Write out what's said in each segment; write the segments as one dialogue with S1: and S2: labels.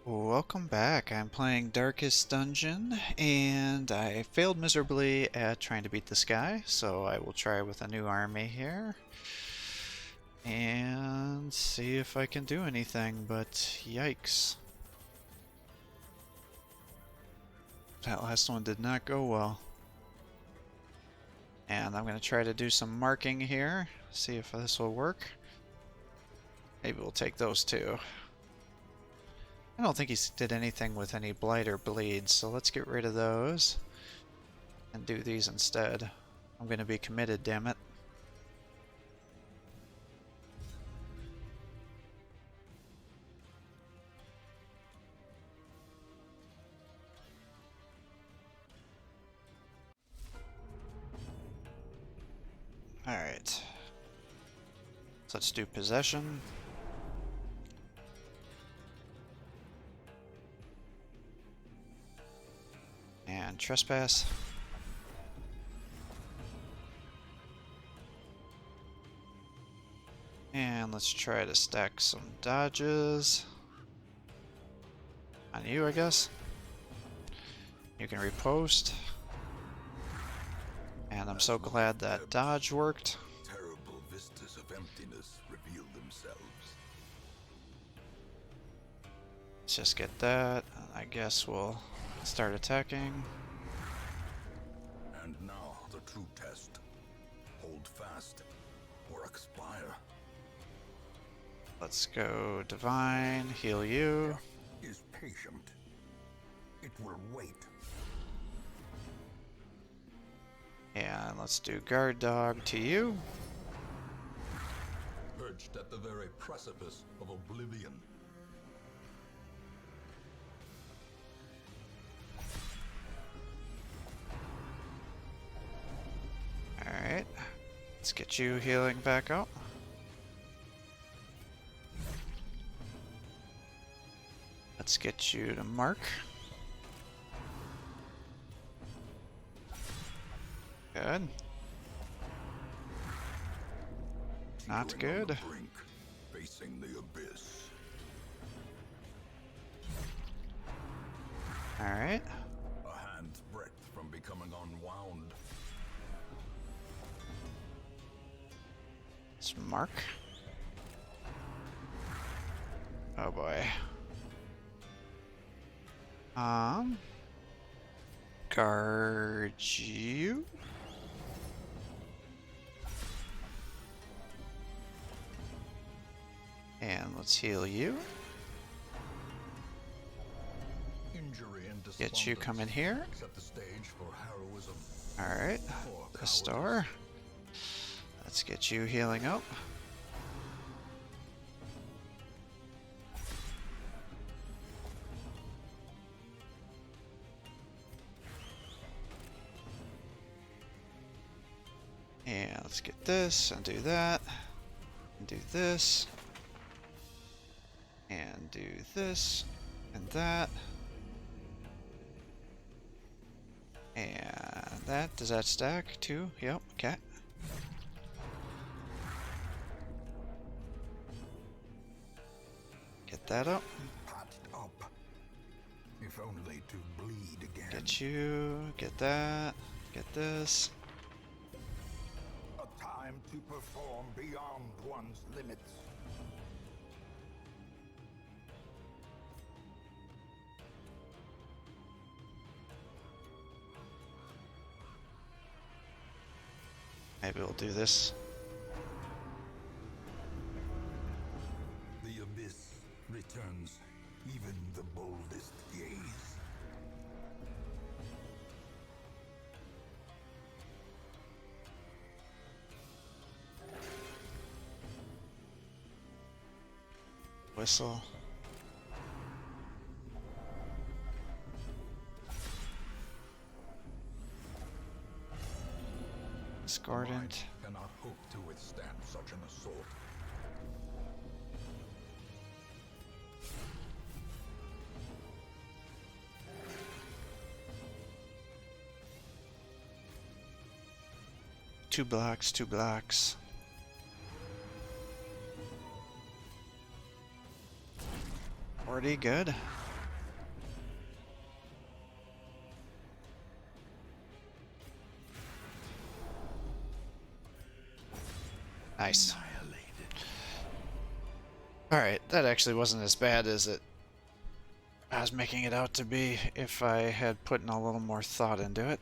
S1: Welcome back. I'm playing Darkest Dungeon, and I failed miserably at trying to beat this guy, so I will try with a new army here and see if I can do anything, but yikes. That last one did not go well. And I'm going to try to do some marking here, see if this will work. Maybe we'll take those two. I don't think he did anything with any blight or bleed, so let's get rid of those and do these instead. I'm going to be committed, damn it. Alright. So let's do possession. And trespass. And let's try to stack some dodges. On you, I guess. You can repost. And I'm so glad that dodge worked.
S2: Terrible vistas of emptiness reveal themselves.
S1: Let's just get that. I guess we'll start attacking.
S2: And now the true test. Hold fast or expire.
S1: Let's go divine, heal you.
S2: Is patient. It will wait.
S1: And let's do guard dog to you.
S2: Perched at the very precipice of oblivion.
S1: Alright. Let's get you healing back up. Let's get you to mark. Good. Not
S2: Teetering on
S1: good.
S2: the brink, facing the abyss.
S1: Alright.
S2: A hand's breadth from becoming unwound.
S1: Let's mark. Oh boy. Guard you. And let's heal you.
S2: Injury and
S1: Get you coming here.
S2: set the stage for heroism.
S1: Alright.
S2: Or
S1: The
S2: cowardice.
S1: store. Let's get you healing up. And let's get this and do that. And do this. And do this and that. And that. Does that stack too? Yep, okay. Get that up.
S2: Patched up. If only to bleed again.
S1: Get you. Get that. Get this.
S2: A time to perform beyond one's limits.
S1: Maybe we'll do this.
S2: The abyss returns even the boldest gaze.
S1: Whistle. Discordant.
S2: Might cannot hope to withstand such an assault.
S1: Two blocks, 2 blocks. Pretty good. Nice.
S2: Annihilated.
S1: Alright, that actually wasn't as bad as I was making it out to be if I had put in a little more thought into it.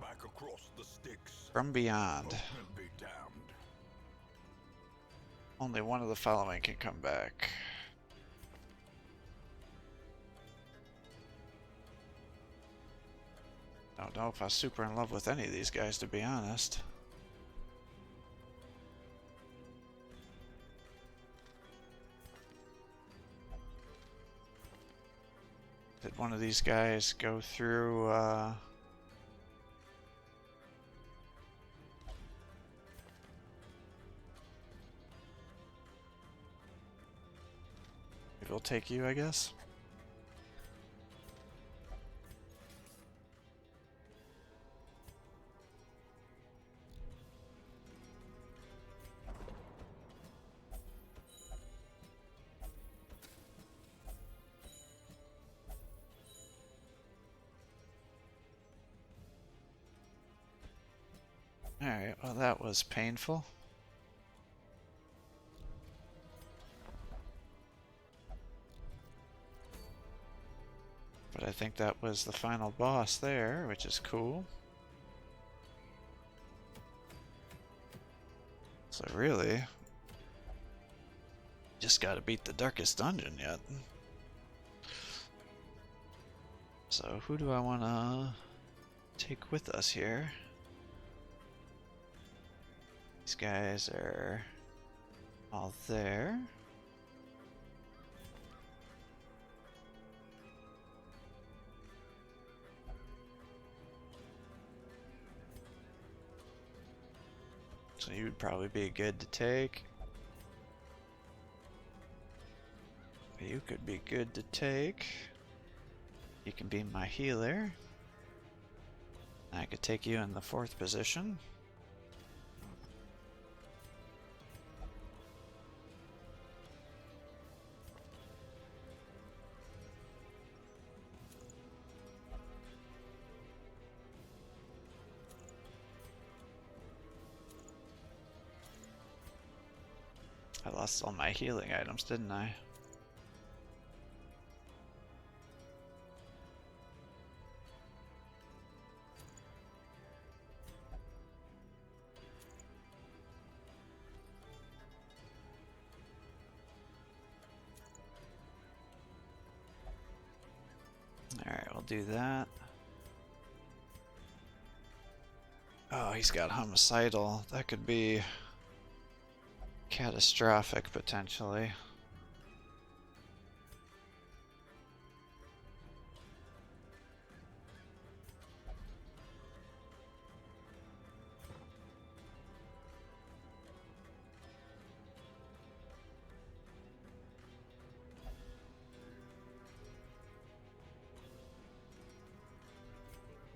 S2: Back across the sticks.
S1: From beyond.
S2: Open be damned.
S1: Only one of the following can come back. Don't know if I was super in love with any of these guys, to be honest. Did one of these guys go through, maybe we'll take you, I guess? Alright, well that was painful. But I think that was the final boss there, which is cool. So really, just gotta beat the darkest dungeon yet. So who do I wanna take with us here? These guys are all there. So you would probably be good to take. You could be good to take. You can be my healer. I could take you in the 4th position. I lost all my healing items, didn't I? Alright, we'll do that. Oh, he's got homicidal. That could be catastrophic, potentially.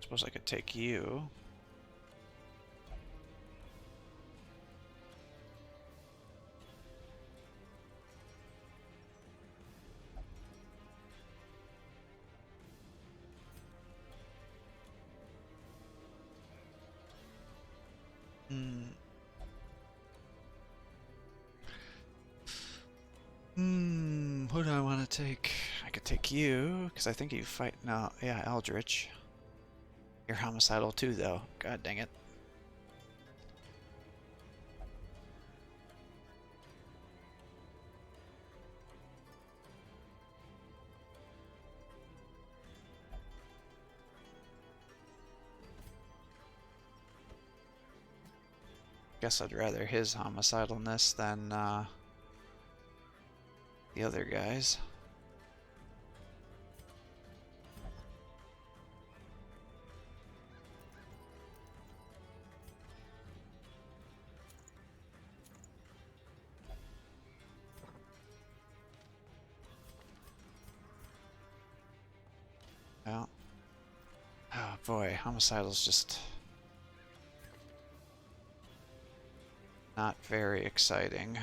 S1: Suppose I could take you. Who do I want to take? I could take you, because I think you fight now. Yeah, Eldritch. You're homicidal too, though. God dang it. Guess I'd rather his homicidalness than the other guys. Well, Boy, homicidal's just not very exciting.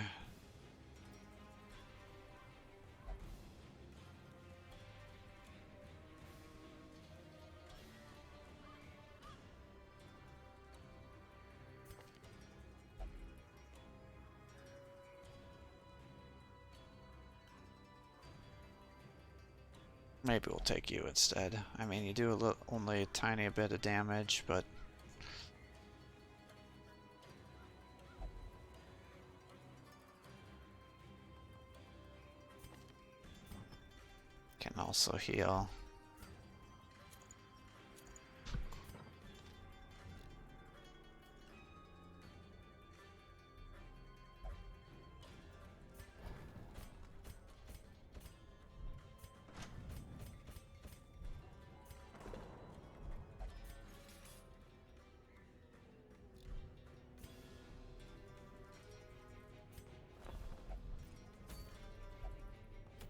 S1: Maybe we'll take you instead. I mean, you do only a tiny bit of damage, but can also heal.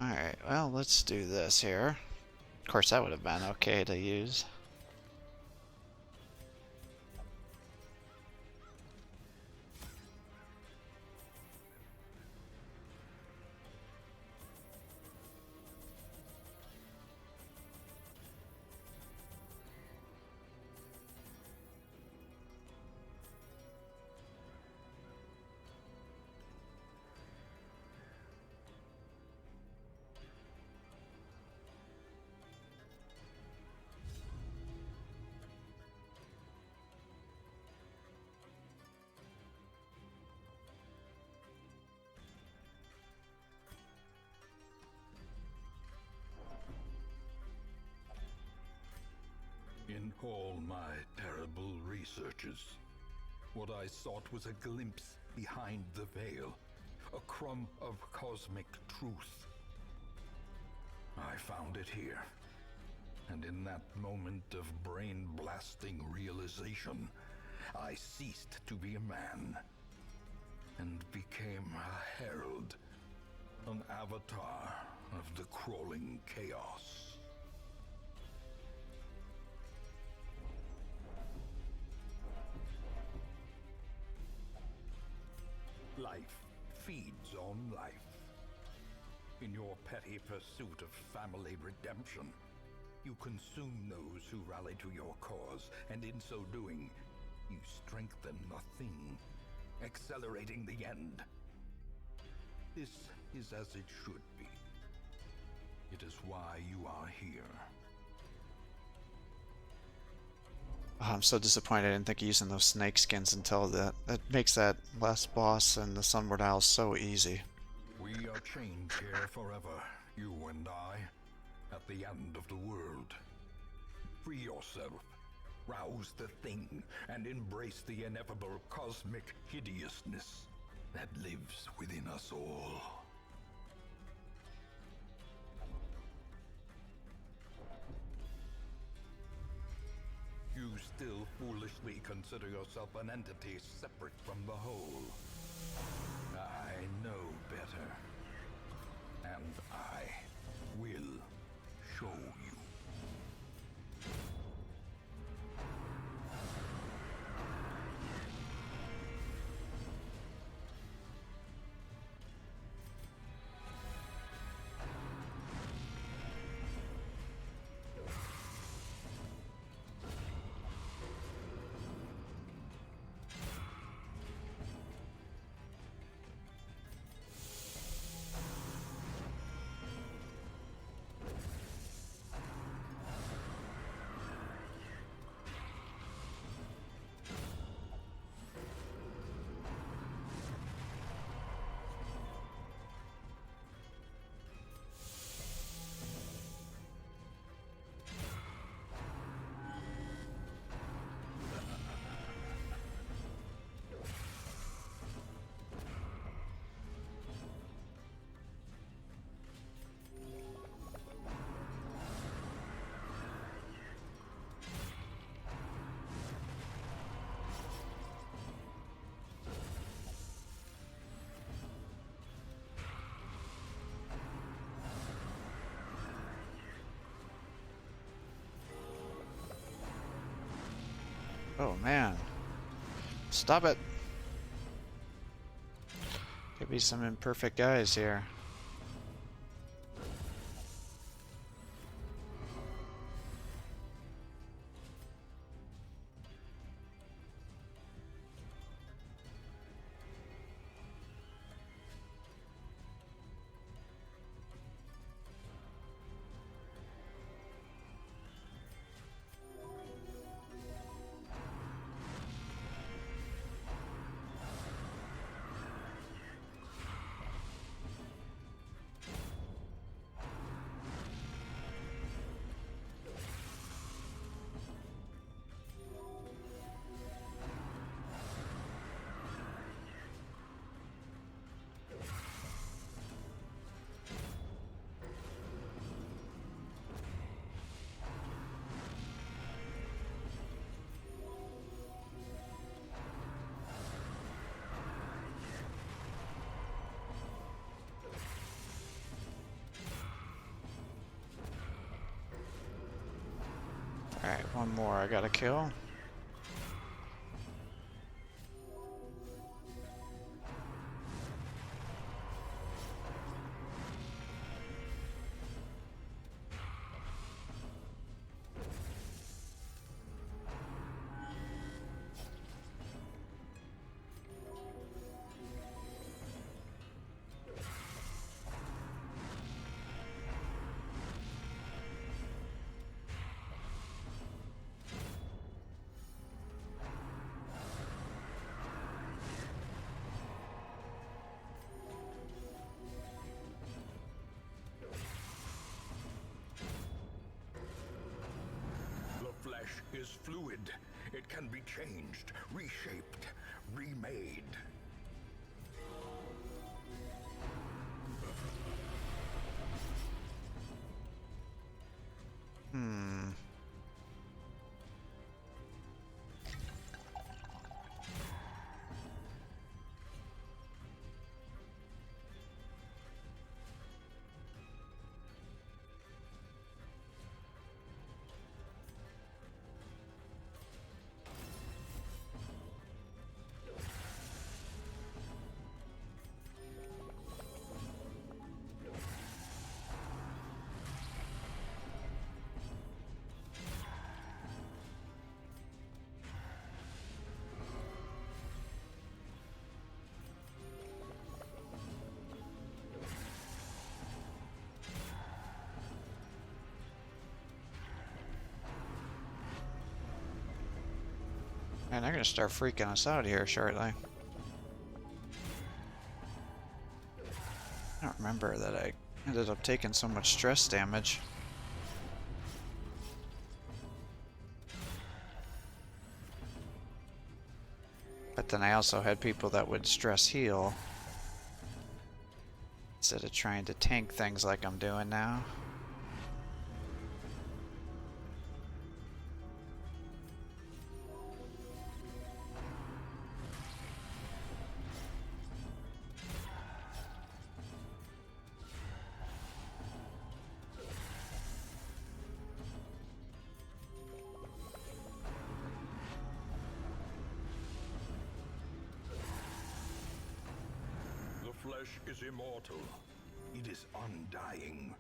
S1: Alright, well, let's do this here. Of course, that would have been okay to use.
S2: In all my terrible researches, what I sought was a glimpse behind the veil, a crumb of cosmic truth. I found it here, and in that moment of brain-blasting realization, I ceased to be a man, and became a herald, an avatar of the crawling chaos. Life feeds on life. In your petty pursuit of family redemption, you consume those who rally to your cause, and in so doing, you strengthen the thing, accelerating the end. This is as it should be. It is why you are here.
S1: Oh, I'm so disappointed I didn't think of using those snake skins until that. That makes that last boss in the Sunward Isle so easy.
S2: We are chained here forever, you and I, at the end of the world. Free yourself, rouse the thing, and embrace the ineffable cosmic hideousness that lives within us all. You still foolishly consider yourself an entity separate from the whole. I know better. And I will show you.
S1: Oh, man. Stop it. Could be some imperfect guys here. Alright, one more I gotta kill.
S2: The flesh is fluid. It can be changed, reshaped, remade.
S1: Man, they're gonna start freaking us out here shortly. I don't remember that I ended up taking so much stress damage. But then I also had people that would stress heal instead of trying to tank things like I'm doing now.
S2: The flesh is immortal. It is undying.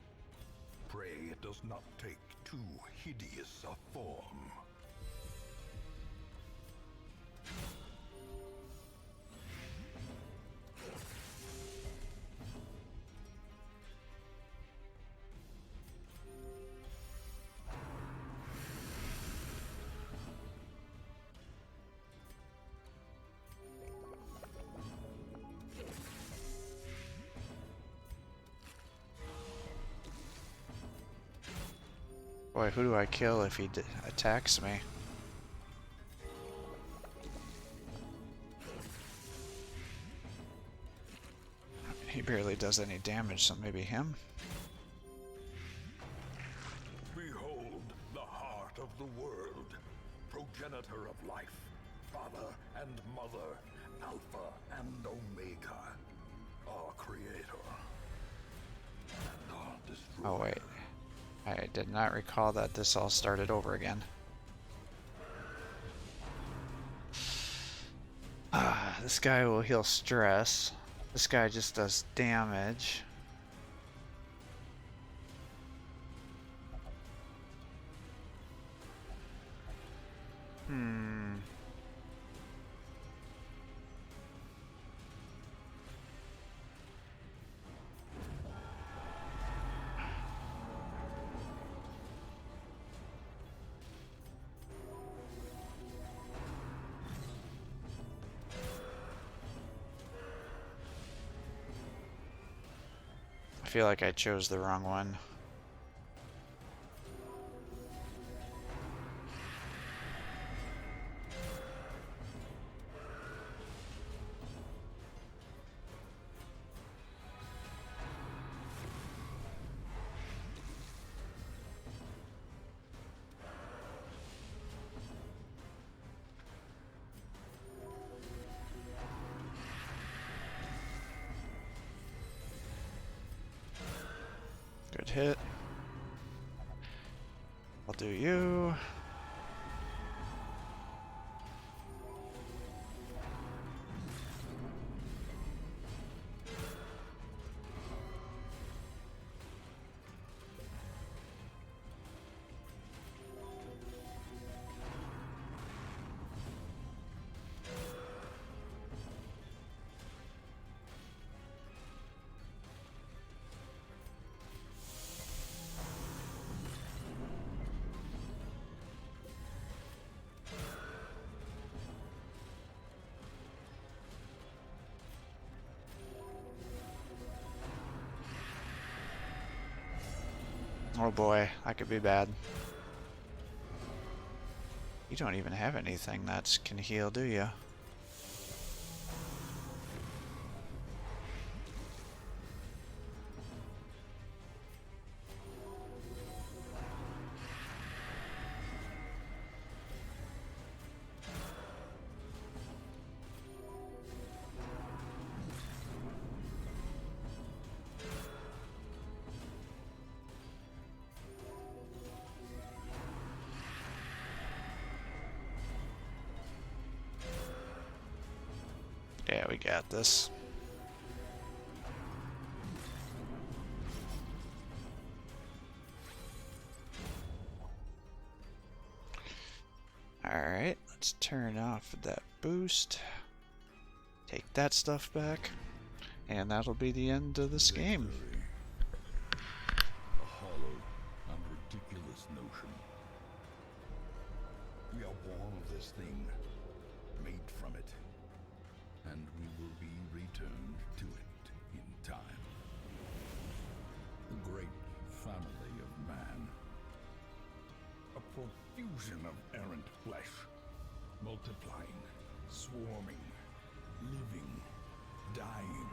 S2: Pray it does not take too hideous a form.
S1: Boy, who do I kill if he attacks me? He barely does any damage, so maybe him?
S2: Behold the heart of the world, progenitor of life, father and mother, alpha and omega, our creator, and our destroyer.
S1: Oh wait, I did not recall that this all started over again. This guy will heal stress. This guy just does damage. I feel like I chose the wrong one. Good hit. I'll do you. Oh boy, that could be bad. You don't even have anything that can heal, do you? Yeah, we got this. Alright, let's turn off that boost. Take that stuff back. And that'll be the end of this game.
S2: A hollow and ridiculous notion. We are born of this thing, made from it, and we will be returned to it in time. The great family of man. A profusion of errant flesh, multiplying, swarming, living, dying,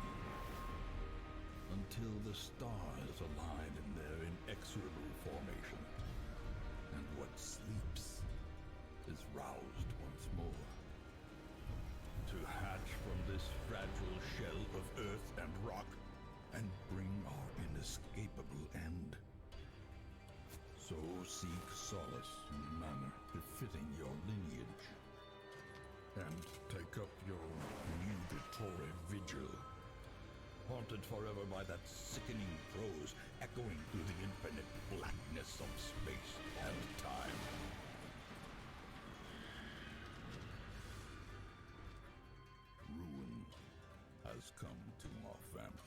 S2: until the stars align in their inexorable formation, and what sleeps is roused once more. To hatch from this fragile shell of earth and rock, and bring our inescapable end. So seek solace in a manner befitting your lineage, and take up your nugatory vigil, haunted forever by that sickening prose echoing through the infinite blackness of space and time. Ruin has come to our family.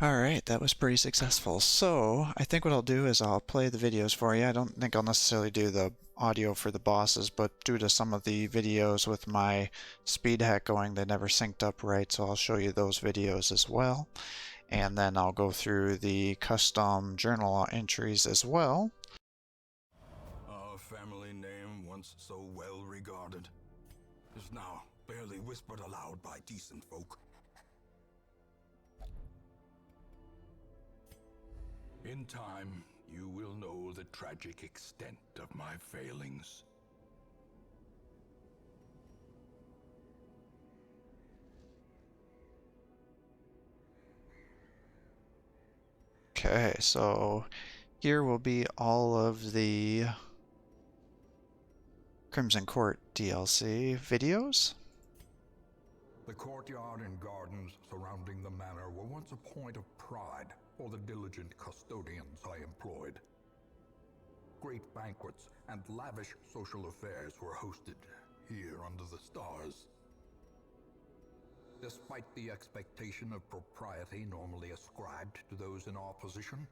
S1: Alright, that was pretty successful. So, I think what I'll do is I'll play the videos for you. I don't think I'll necessarily do the audio for the bosses, but due to some of the videos with my speed hack going, they never synced up right, so I'll show you those videos as well. And then I'll go through the custom journal entries as well.
S2: Our family name, once so well regarded, is now barely whispered aloud by decent folk. In time, you will know the tragic extent of my failings.
S1: Okay, so Here will be all of the Crimson Court DLC videos.
S2: The courtyard and gardens surrounding the manor were once a point of pride for the diligent custodians I employed. Great banquets and lavish social affairs were hosted here under the stars. Despite the expectation of propriety normally ascribed to those in our position,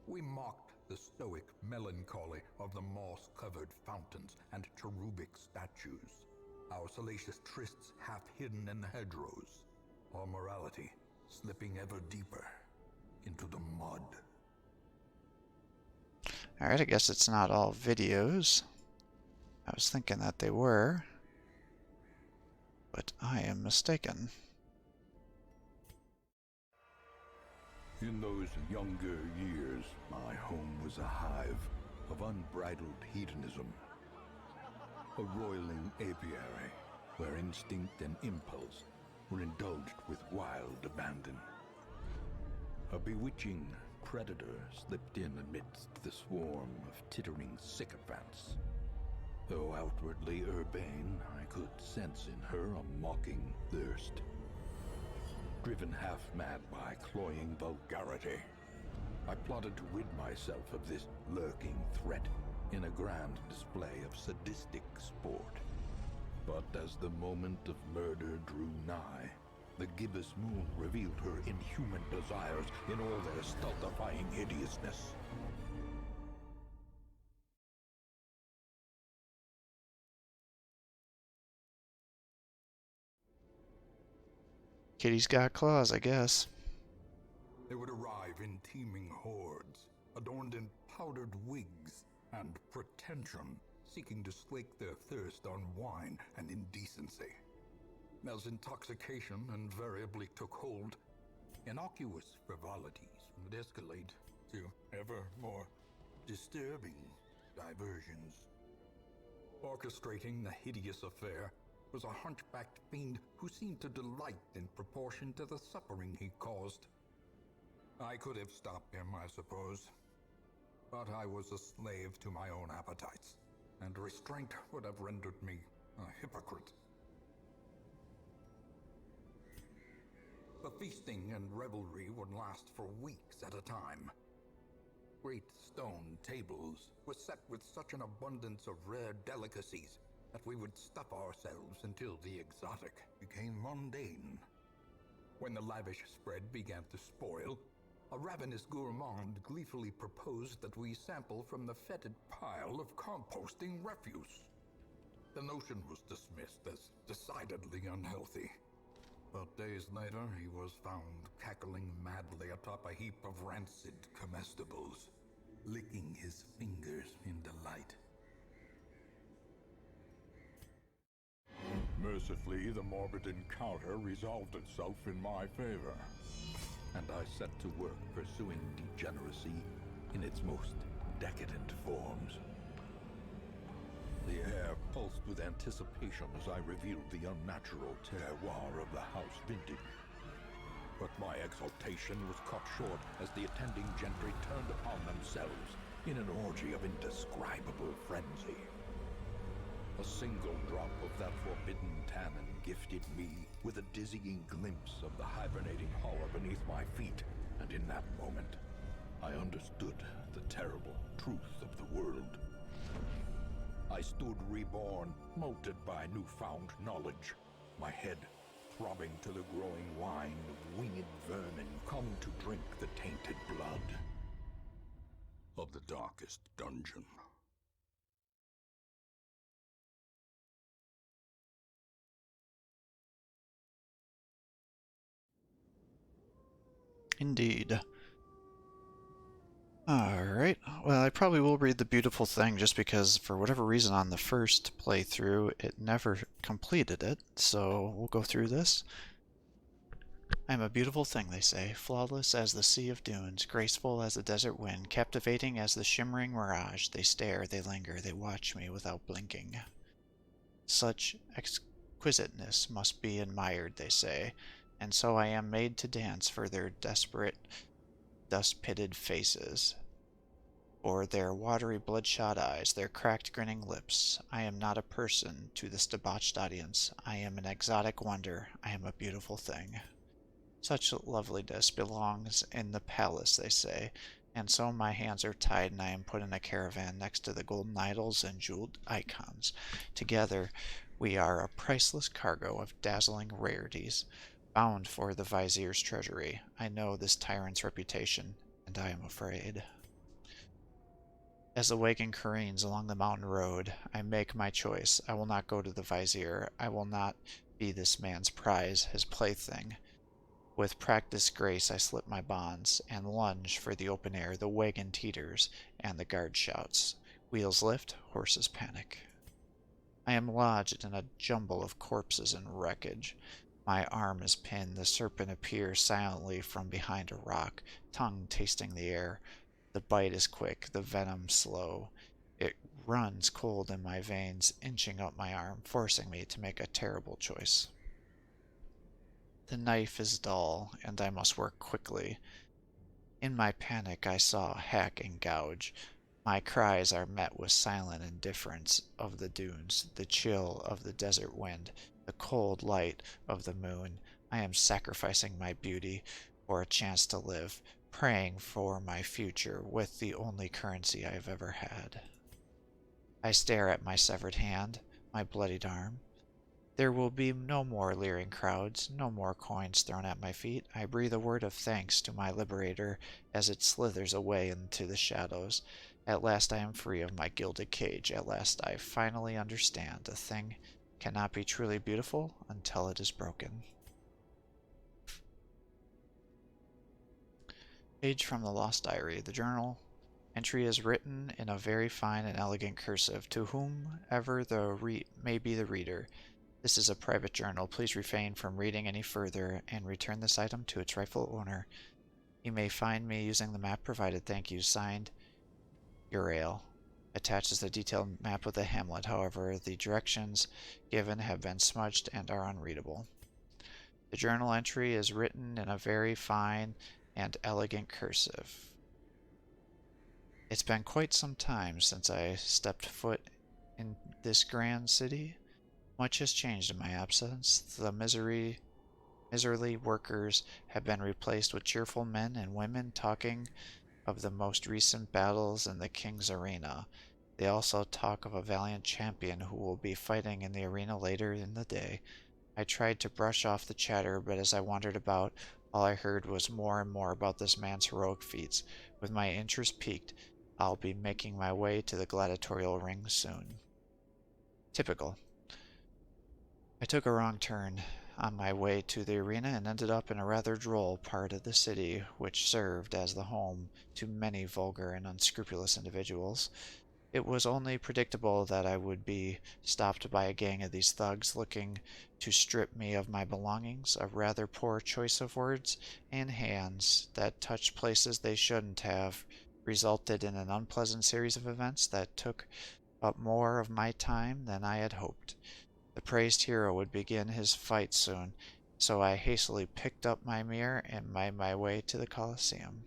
S2: we mocked the stoic melancholy of the moss-covered fountains and cherubic statues, our salacious trysts half hidden in the hedgerows, our morality slipping ever deeper into the mud.
S1: Alright, I guess it's not all videos. I was thinking that they were, but I am mistaken.
S2: In those younger years, my home was a hive of unbridled hedonism. A roiling apiary where instinct and impulse were indulged with wild abandon. A bewitching predator slipped in amidst the swarm of tittering sycophants. Though outwardly urbane, I could sense in her a mocking thirst. Driven half-mad by cloying vulgarity, I plotted to rid myself of this lurking threat in a grand display of sadistic sport. But as the moment of murder drew nigh, the gibbous moon revealed her inhuman desires in all their stultifying hideousness.
S1: Kitty's got claws, I guess.
S2: They would arrive in teeming hordes, adorned in powdered wigs and pretension, seeking to slake their thirst on wine and indecency. As intoxication invariably took hold, innocuous frivolities would escalate to ever more disturbing diversions. Orchestrating the hideous affair was a hunchbacked fiend who seemed to delight in proportion to the suffering he caused. I could have stopped him, I suppose, but I was a slave to my own appetites, and restraint would have rendered me a hypocrite. The feasting and revelry would last for weeks at a time. Great stone tables were set with such an abundance of rare delicacies that we would stuff ourselves until the exotic became mundane. When the lavish spread began to spoil, a ravenous gourmand gleefully proposed that we sample from the fetid pile of composting refuse. The notion was dismissed as decidedly unhealthy. But days later, he was found cackling madly atop a heap of rancid comestibles, licking his fingers in delight. Mercifully, the morbid encounter resolved itself in my favor, and I set to work pursuing degeneracy in its most decadent forms. The air pulsed with anticipation as I revealed the unnatural terroir of the house vintage. But my exultation was cut short as the attending gentry turned upon themselves in an orgy of indescribable frenzy. A single drop of that forbidden tannin gifted me with a dizzying glimpse of the hibernating horror beneath my feet, and in that moment, I understood the terrible truth of the world. I stood reborn, molded by newfound knowledge, my head throbbing to the growing wine of winged vermin come to drink the tainted blood of the darkest dungeon.
S1: Indeed. Alright, well I probably will read The Beautiful Thing just because for whatever reason on the first playthrough it never completed it, so we'll go through this. I am a beautiful thing, they say, flawless as the sea of dunes, graceful as the desert wind, captivating as the shimmering mirage. They stare, they linger, they watch me without blinking. Such exquisiteness must be admired, they say, and so I am made to dance for their desperate, dust-pitted faces. for their watery bloodshot eyes, their cracked grinning lips. I am not a person to this debauched audience. I am an exotic wonder. I am a beautiful thing. Such loveliness belongs in the palace, they say, and so my hands are tied and I am put in a caravan next to the golden idols and jeweled icons. Together we are a priceless cargo of dazzling rarities, bound for the vizier's treasury. I know this tyrant's reputation, and I am afraid. As the wagon careens along the mountain road, I make my choice. I will not go to the vizier. I will not be this man's prize, his plaything. With practiced grace I slip my bonds, and lunge for the open air. The wagon teeters, and the guard shouts. Wheels lift, horses panic. I am lodged in a jumble of corpses and wreckage. My arm is pinned. The serpent appears silently from behind a rock, tongue tasting the air. The bite is quick, the venom slow. It runs cold in my veins, inching up my arm, forcing me to make a terrible choice. The knife is dull, and I must work quickly. In my panic I saw, hack, and gouge. My cries are met with silent indifference of the dunes, the chill of the desert wind, the cold light of the moon. I am sacrificing my beauty for a chance to live, praying for my future with the only currency I have ever had. I stare at my severed hand, my bloodied arm. There will be no more leering crowds, no more coins thrown at my feet. I breathe a word of thanks to my liberator as it slithers away into the shadows. At last I am free of my gilded cage. At last I finally understand a thing cannot be truly beautiful until it is broken. Page from the Lost Diary. The journal entry is written in a very fine and elegant cursive, to whomever may be the reader. This is a private journal. Please refrain from reading any further and return this item to its rightful owner. You may find me using the map provided. Thank you. Signed, Uriel. Attaches a detailed map of the hamlet. However, the directions given have been smudged and are unreadable. The journal entry is written in a very fine and elegant cursive. It's been quite some time since I stepped foot in this grand city. Much has changed in my absence. The miserly workers have been replaced with cheerful men and women talking of the most recent battles in the king's arena. They also talk of a valiant champion who will be fighting in the arena later in the day. I tried to brush off the chatter, but as I wandered about, all I heard was more and more about this man's heroic feats. With my interest piqued, I'll be making my way to the gladiatorial ring soon. Typical. I took a wrong turn on my way to the arena and ended up in a rather droll part of the city, which served as the home to many vulgar and unscrupulous individuals. It was only predictable that I would be stopped by a gang of these thugs looking to strip me of my belongings, a rather poor choice of words, and hands that touched places they shouldn't have, resulted in an unpleasant series of events that took up more of my time than I had hoped. The praised hero would begin his fight soon, so I hastily picked up my mirror and made my way to the Colosseum.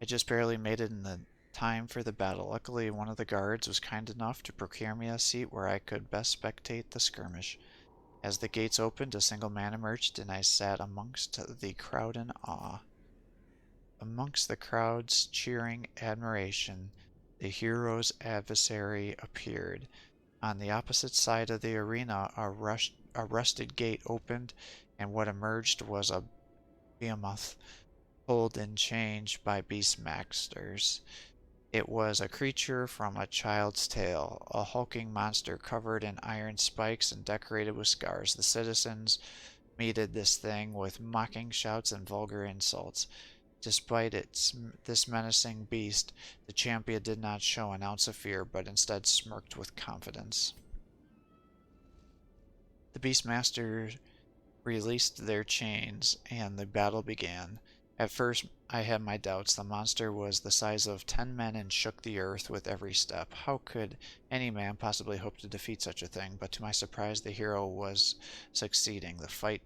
S1: I just barely made it in the time for the battle. Luckily, one of the guards was kind enough to procure me a seat where I could best spectate the skirmish. As the gates opened, a single man emerged, and I sat amongst the crowd in awe. Amongst the crowd's cheering admiration, the hero's adversary appeared. On the opposite side of the arena, a rusted gate opened, and what emerged was a behemoth, pulled in chains by beastmasters. It was a creature from a child's tale, a hulking monster covered in iron spikes and decorated with scars. The citizens meted this thing with mocking shouts and vulgar insults. Despite this menacing beast, the champion did not show an ounce of fear, but instead smirked with confidence. The Beastmasters released their chains, and the battle began. At first I had my doubts. The monster was the size of 10 men and shook the earth with every step. How could any man possibly hope to defeat such a thing? But to my surprise, the hero was succeeding. The fight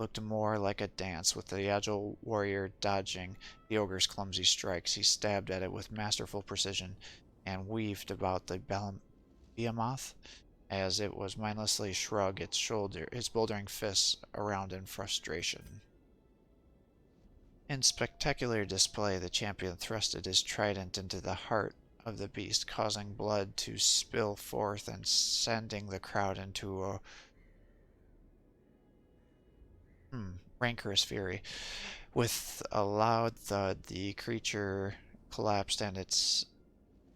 S1: looked more like a dance, with the agile warrior dodging the ogre's clumsy strikes. He stabbed at it with masterful precision and weaved about the behemoth as it was mindlessly shrug its bouldering fists around in frustration. In spectacular display, the champion thrusted his trident into the heart of the beast, causing blood to spill forth and sending the crowd into a rancorous fury. With a loud thud, the creature collapsed and its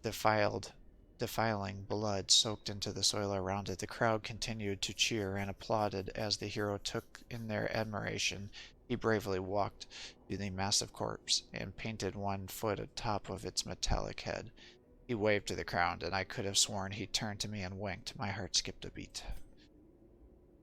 S1: defiling blood soaked into the soil around it. The crowd continued to cheer and applauded as the hero took in their admiration. He bravely walked to the massive corpse and painted one foot atop of its metallic head. He waved to the crowd, and I could have sworn he turned to me and winked. My heart skipped a beat.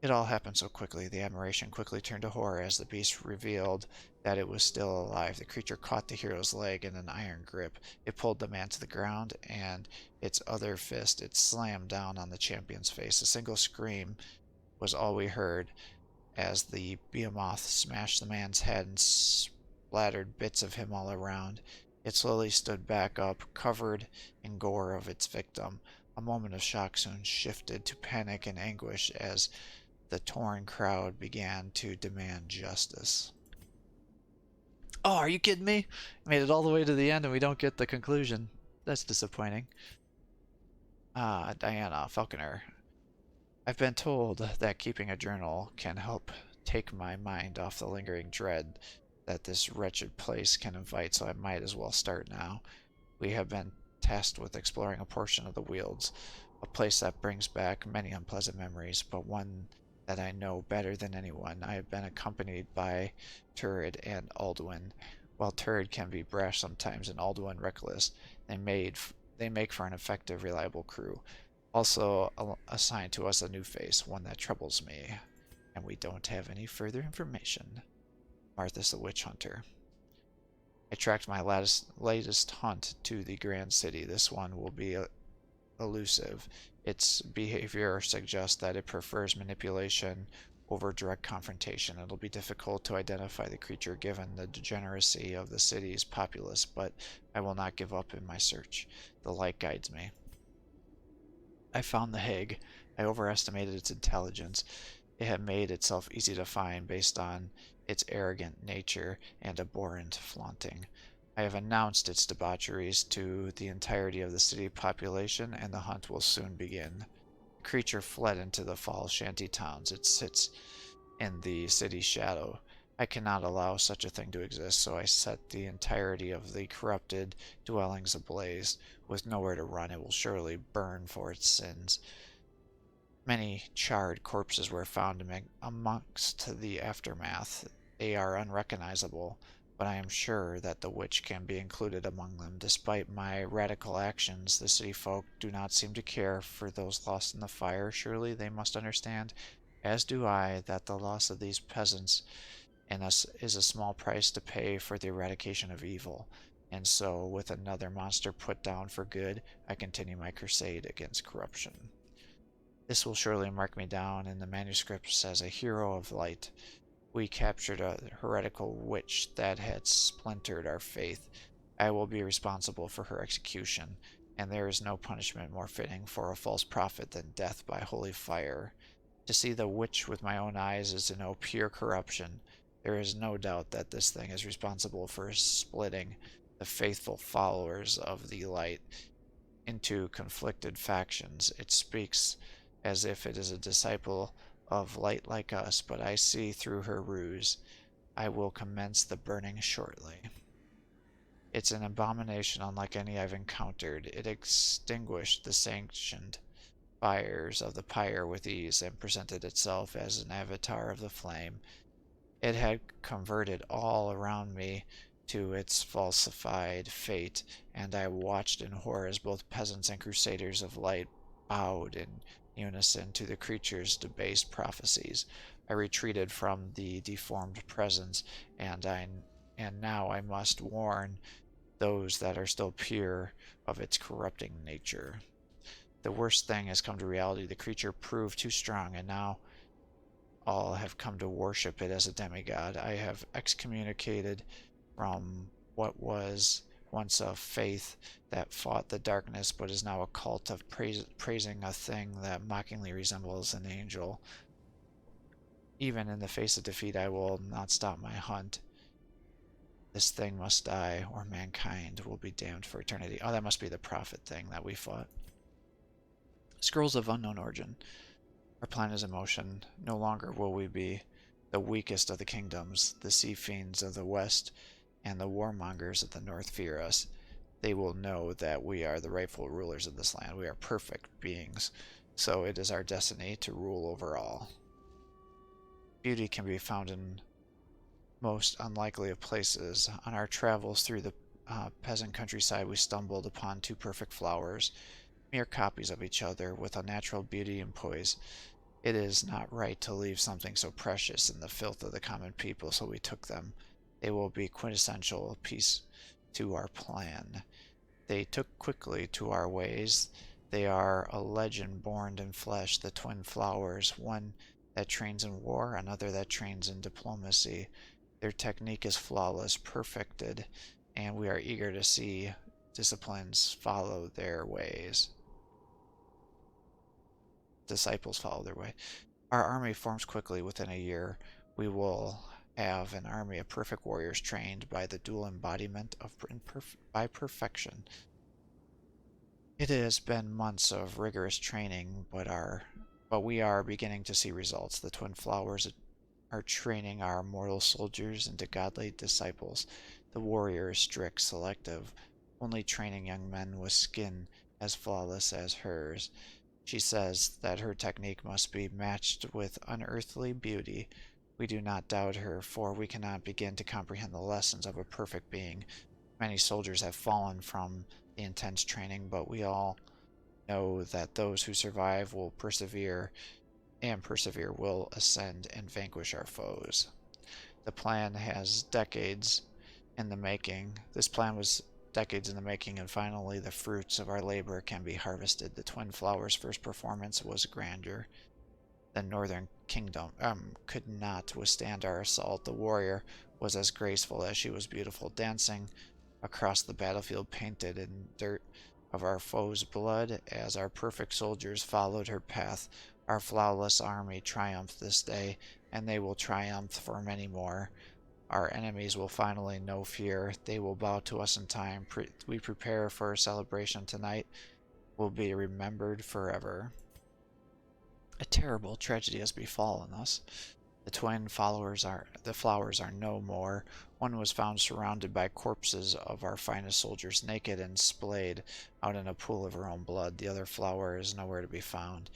S1: It all happened so quickly. The admiration quickly turned to horror as the beast revealed that it was still alive. The creature caught the hero's leg in an iron grip. It pulled the man to the ground, and its other fist it slammed down on the champion's face. A single scream was all we heard as the behemoth smashed the man's head and splattered bits of him all around. It slowly stood back up, covered in gore of its victim. A moment of shock soon shifted to panic and anguish as the torn crowd began to demand justice. Oh, are you kidding me? Made it all the way to the end and we don't get the conclusion. That's disappointing. Diana Falconer. I've been told that keeping a journal can help take my mind off the lingering dread that this wretched place can invite, so I might as well start now. We have been tasked with exploring a portion of the Wealds, a place that brings back many unpleasant memories, but one that I know better than anyone. I have been accompanied by Turd and Alduin. While Turd can be brash sometimes and Alduin reckless, they make for an effective, reliable crew. Also assigned to us a new face, one that troubles me, and we don't have any further information. Marthas the Witch Hunter. I tracked my latest hunt to the Grand City. This one will be elusive. Its behavior suggests that it prefers manipulation over direct confrontation. It'll be difficult to identify the creature given the degeneracy of the city's populace, but I will not give up in my search. The light guides me. I found the Hag. I overestimated its intelligence. It had made itself easy to find based on its arrogant nature and abhorrent flaunting. I have announced its debaucheries to the entirety of the city population, and the hunt will soon begin. The creature fled into the fall shanty towns. It sits in the city's shadow. I cannot allow such a thing to exist, so I set the entirety of the corrupted dwellings ablaze. With nowhere to run, it will surely burn for its sins. Many charred corpses were found amongst the aftermath. They are unrecognizable, but I am sure that the witch can be included among them. Despite my radical actions, the city folk do not seem to care for those lost in the fire. Surely they must understand, as do I, that the loss of these peasants in us is a small price to pay for the eradication of evil. And so, with another monster put down for good, I continue my crusade against corruption. This will surely mark me down in the manuscripts as a hero of light. We captured a heretical witch that had splintered our faith. I will be responsible for her execution, and there is no punishment more fitting for a false prophet than death by holy fire. To see the witch with my own eyes is to know pure corruption. There is no doubt that this thing is responsible for splitting the faithful followers of the light into conflicted factions. It speaks as if it is a disciple of light like us, but I see through her ruse. I will commence the burning shortly. It's an abomination unlike any I've encountered. It extinguished the sanctioned fires of the pyre with ease and presented itself as an avatar of the flame. It had converted all around me to its falsified fate, and I watched in horror as both peasants and crusaders of light bowed in unison to the creature's debased prophecies. I retreated from the deformed presence, and now I must warn those that are still pure of its corrupting nature. The worst thing has come to reality. The creature proved too strong, and now all have come to worship it as a demigod. I have excommunicated from what was once a faith that fought the darkness but is now a cult of praising a thing that mockingly resembles an angel. Even in the face of defeat, I will not stop my hunt. This thing must die, or mankind will be damned for eternity. Oh, that must be the prophet thing that we fought. Scrolls of unknown origin. Our plan is in motion. No longer will we be the weakest of the kingdoms. The sea fiends of the west and the warmongers of the north fear us. They will know that we are the rightful rulers of this land. We are perfect beings, so it is our destiny to rule over all. Beauty can be found in most unlikely of places. On our travels through the peasant countryside, we stumbled upon two perfect flowers, mere copies of each other, with unnatural beauty and poise. It is not right to leave something so precious in the filth of the common people, so we took them. They will be quintessential piece to our plan. They took quickly to our ways. They are a legend born in flesh, the twin flowers, one that trains in war, another that trains in diplomacy. Their technique is flawless, perfected, and we are eager to see disciples follow their ways. Disciples follow their way. Our army forms quickly within a year. We will have an army of perfect warriors trained by the dual embodiment of by perfection. It has been months of rigorous training, but we are beginning to see results. The twin flowers are training our mortal soldiers into godly disciples. The warrior is strict, selective, only training young men with skin as flawless as hers. She says that her technique must be matched with unearthly beauty. We do not doubt her, for we cannot begin to comprehend the lessons of a perfect being. Many soldiers have fallen from the intense training, but we all know that those who survive will persevere, and persevere will ascend and vanquish our foes. The plan has decades in the making. This plan was decades in the making, and finally the fruits of our labor can be harvested. The twin flowers' first performance was grandeur. The northern kingdom could not withstand our assault. The warrior was as graceful as she was beautiful, dancing across the battlefield painted in dirt of our foes' blood as our perfect soldiers followed her path. Our flawless army triumphed this day, and they will triumph for many more. Our enemies will finally know fear. They will bow to us in time. We prepare for a celebration tonight. Will be remembered forever. A terrible tragedy has befallen us. The flowers are no more. One was found surrounded by corpses of our finest soldiers, naked and splayed out in a pool of her own blood. The other flower is nowhere to be found.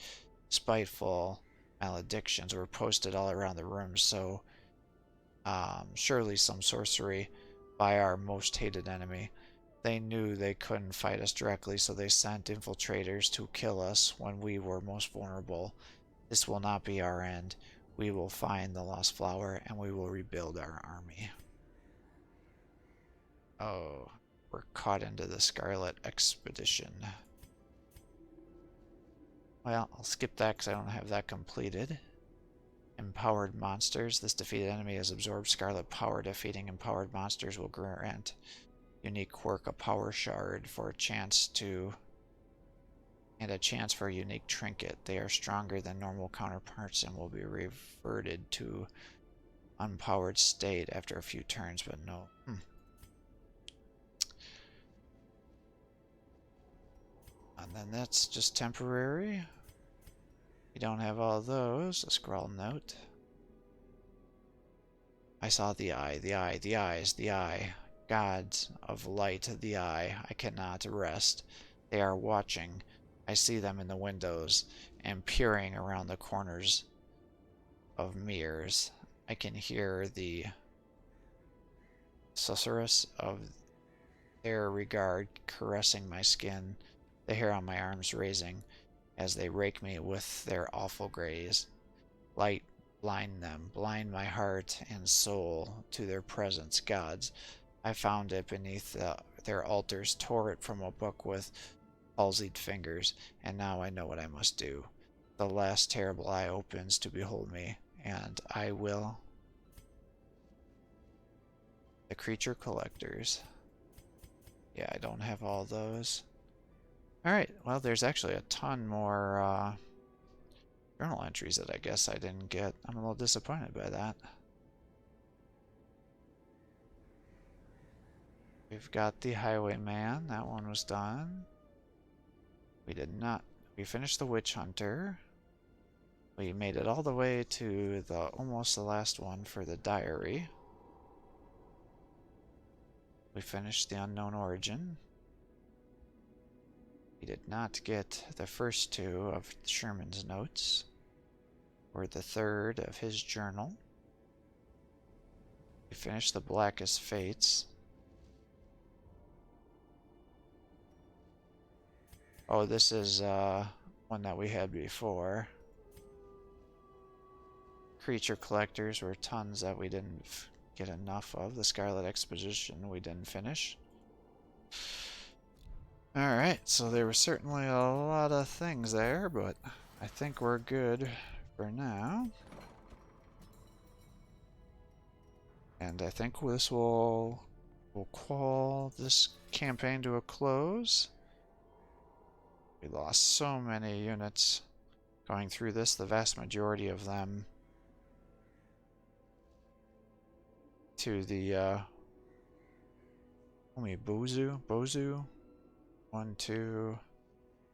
S1: Spiteful maledictions were posted all around the room, so surely some sorcery by our most hated enemy. They knew they couldn't fight us directly, so they sent infiltrators to kill us when we were most vulnerable. This will not be our end. We will find the lost flower, and we will rebuild our army. Oh, we're caught into the Scarlet Expedition. Well, I'll skip that because I don't have that completed. Empowered monsters. This defeated enemy has absorbed scarlet power. Defeating empowered monsters will grant unique quirk, a power shard for a chance to... and a chance for a unique trinket. They are stronger than normal counterparts and will be reverted to unpowered state after a few turns, but no. And then that's just temporary. You don't have all those. A scroll note. I saw the eye, the eye, the eyes, the eye. Gods of light, the eye. I cannot rest. They are watching. I see them in the windows and peering around the corners of mirrors. I can hear the susurrus of their regard caressing my skin, the hair on my arms raising as they rake me with their awful gaze. Light blind them, blind my heart and soul to their presence. Gods, I found it beneath their altars, tore it from a book with palsied fingers, and now I know what I must do. The last terrible eye opens to behold me, and I will... The creature collectors. Yeah, I don't have all those. Alright, well, there's actually a ton more journal entries that I guess I didn't get. I'm a little disappointed by that. We've got the Highwayman. That one was done. We did not. We finished the Witch Hunter. We made it all the way to almost the last one for the Diary. We finished the Unknown Origin. We did not get the first two of Sherman's notes, or the third of his journal. We finished the Blackest Fates. Oh, this is one that we had before. Creature collectors were tons that we didn't get enough of. The Scarlet Exposition we didn't finish. Alright, so there were certainly a lot of things there, but I think we're good for now. And I think this will call this campaign to a close. We lost so many units going through this, the vast majority of them to the only Bozu. 1, 2,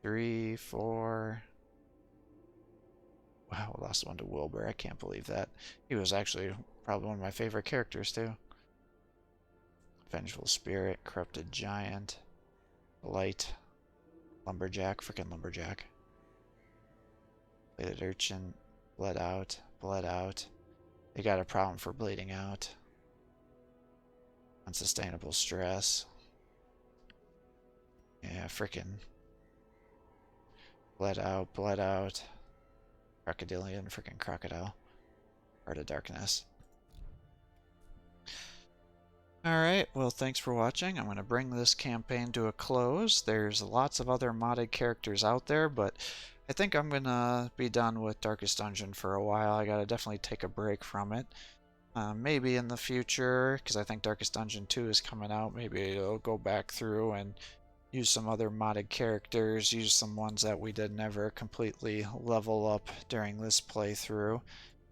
S1: 3, 4. Wow, I lost one to Wilbur. I can't believe that. He was actually probably one of my favorite characters too. Vengeful Spirit, Corrupted Giant, Light, Lumberjack, frickin' Lumberjack. Bladed Urchin, bled out. They got a problem for bleeding out. Unsustainable stress. Yeah, frickin' bled out. Crocodilian, frickin' crocodile. Heart of Darkness. Alright, well thanks for watching. I'm going to bring this campaign to a close. There's lots of other modded characters out there, but I think I'm going to be done with Darkest Dungeon for a while. I got to definitely take a break from it. Maybe in the future, because I think Darkest Dungeon 2 is coming out, maybe I'll go back through and use some other modded characters, use some ones that we did never completely level up during this playthrough.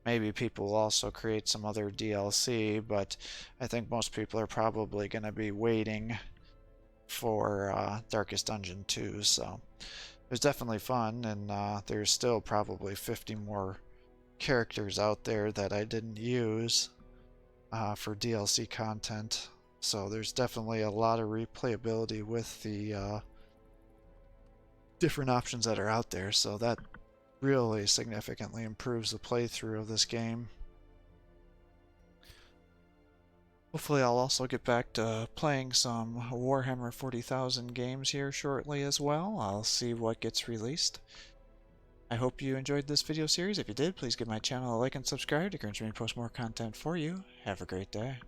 S1: Maybe people will also create some other DLC, but I think most people are probably going to be waiting for Darkest Dungeon 2, so it was definitely fun, and there's still probably 50 more characters out there that I didn't use for DLC content. So there's definitely a lot of replayability with the different options that are out there, so that really significantly improves the playthrough of this game. Hopefully I'll also get back to playing some Warhammer 40,000 games here shortly as well. I'll see what gets released. I hope you enjoyed this video series. If you did, please give my channel a like and subscribe to encourage me to post more content for you. Have a great day.